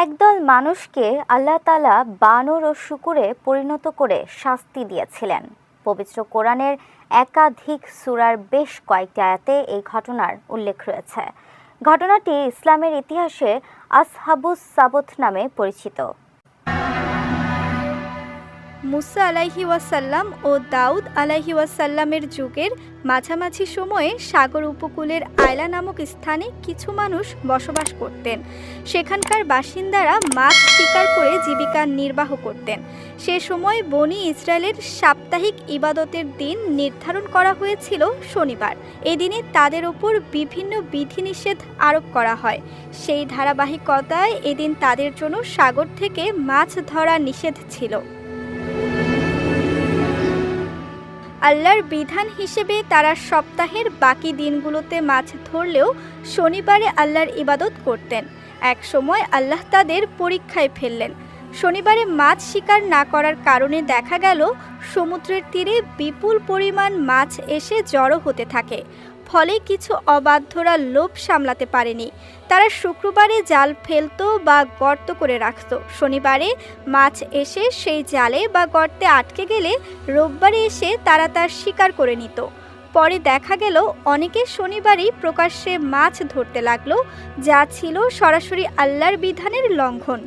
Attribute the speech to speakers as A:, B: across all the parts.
A: একদল মানুষকে আল্লাহ তাআলা বানর ও শূকরে পরিণত করে শাস্তি দিয়েছিলেন। পবিত্র কোরআনের একাধিক সূরার বেশ কয়েকটি আয়াতে এই ঘটনার উল্লেখ রয়েছে। ঘটনাটি ইসলামের ইতিহাসে আসহাবুস সাবত নামে পরিচিত।
B: মুসা আলাইহি ওয়াসাল্লাম ও দাউদ আলাইহি ওয়াসাল্লামের যুগের মাঝামাঝি সময়ে সাগর উপকূলের আয়লা নামক স্থানে কিছু মানুষ বসবাস করতেন। সেখানকার বাসিন্দারা মাছ শিকার করে জীবিকা নির্বাহ করতেন। সে সময় বনি ইসরায়েলের সাপ্তাহিক ইবাদতের দিন নির্ধারণ করা হয়েছিল শনিবার। এদিনে তাদের ওপর বিভিন্ন বিধিনিষেধ আরোপ করা হয়। সেই ধারাবাহিকতায় এদিন তাদের জন্য সাগর থেকে মাছ ধরা নিষেধ ছিল। আল্লাহর বিধান হিসেবে তারা সপ্তাহের বাকি দিনগুলোতে মাছ ধরলেও শনিবারে আল্লাহর ইবাদত করতেন। এক সময় আল্লাহ তাদের পরীক্ষায় ফেললেন। শনিবারে মাছ শিকার না করার কারণে দেখা গেল সমুদ্রের তীরে বিপুল পরিমাণ মাছ এসে জড়ো হতে থাকে। ফলে কিছু অবাধ্যরা লোভ সামলাতে পারেনি। তারা শুক্রবারে জাল ফেলতো বা গর্ত করে রাখত। শনিবারে মাছ এসে সেই জালে বা গর্তে আটকে গেলে রোববারে এসে তারা তার শিকার করে নিত। পরে দেখা গেল অনেকে শনিবারই প্রকাশ্যে মাছ ধরতে লাগলো, যা ছিল সরাসরি আল্লাহর বিধানের লঙ্ঘন।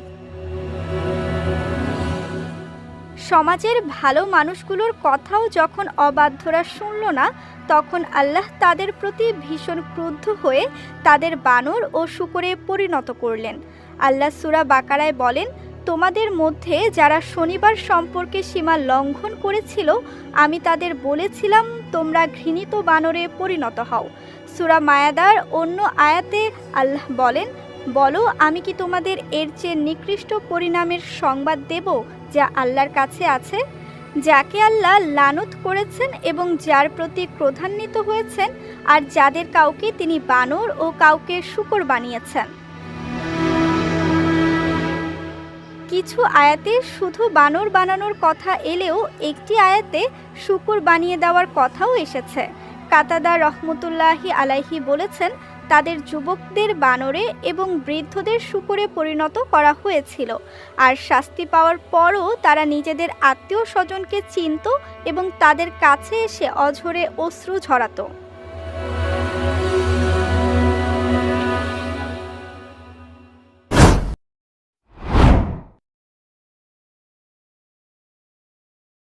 B: সমাজের ভালো মানুষগুলোর কথাও যখন অবাধ্যরা শুনল না, তখন আল্লাহ তাদের প্রতি ভীষণ ক্রুদ্ধ হয়ে তাদের বানর ও শূকরে পরিণত করলেন। আল্লাহ সূরা বাকারায় বলেন, তোমাদের মধ্যে যারা শনিবার সম্পর্কে সীমা লঙ্ঘন করেছিল, আমি তাদের বলেছিলাম তোমরা ঘৃণিত বানরে পরিণত হও। সূরা মায়াদার অন্য আয়াতে আল্লাহ বলেন, বলো আমি কি তোমাদের এর চেয়ে নিকৃষ্ট পরিণামের সংবাদ দেব যা আল্লাহর কাছে আছে? যাকে আল্লাহ লানত করেছেন এবং যার প্রতি ক্রোধান্বিত হয়েছেন, আর যাদের কাউকে তিনি বানর ও কাউকে শূকর বানিয়েছেন। কিছু আয়াতে শুধু বানর বানানোর কথা এলেও একটি আয়াতে শূকর বানিয়ে দেওয়ার কথাও এসেছে। কাতাদা রহমতুল্লাহি আলাইহি বলেছেন, তাদের যুবকদের বানরে এবং বৃদ্ধদের শূকরে পরিণত করা হয়েছিল, আর শাস্তি পাওয়ার পরও তারা নিজেদের আত্মীয় স্বজনকে চিনত এবং তাদের কাছে এসে অঝরে অশ্রু ঝরাতো।